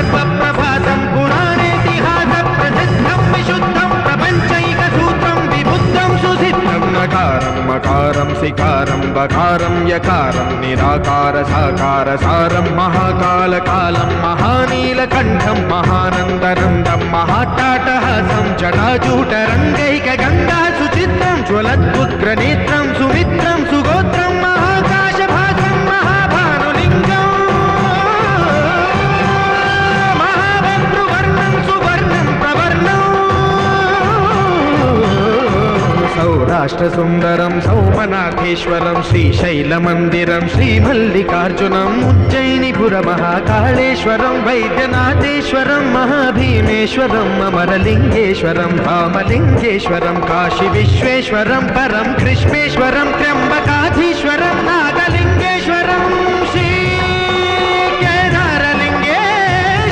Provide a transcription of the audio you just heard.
सर्वप्रभातं पुराणेतिहास प्रसिद्धं विशुद्धं प्रपञ्चैकसूत्रं विबुद्धं सुसिद्धं नकारं मकारं सिकारं बकारं यकारं निराकार साकार सारं महाकालकालं महानीलकण्ठं महानन्दनन्दं महाट्टाटहासं जटाजूटरङ्गैकगङ्गा सुचित्रं ज्वलद्उग्रनेत्रं सुमित्रं सुगोत्रं महाकाशभासं महाभानुलिङ्गं महाभद्रुवर्णं सुवर्णं प्रवर्णं सौराष्ट्रसुन्दरं सौमनाथेश्वरं श्रीशैलमन्दिरं श्रीमल्लिकार्जुनम् उज्जयिनीपुरमहाकाळेश्वरं वैद्यनाथेश्वरं महाभीमेश्वरम् अमरलिङ्गेश्वरं रामलिङ्गेश्वरं काशीविश्वेश्वरं परं कृष्णेश्वरं त्र्यम्बकाधीश्वरं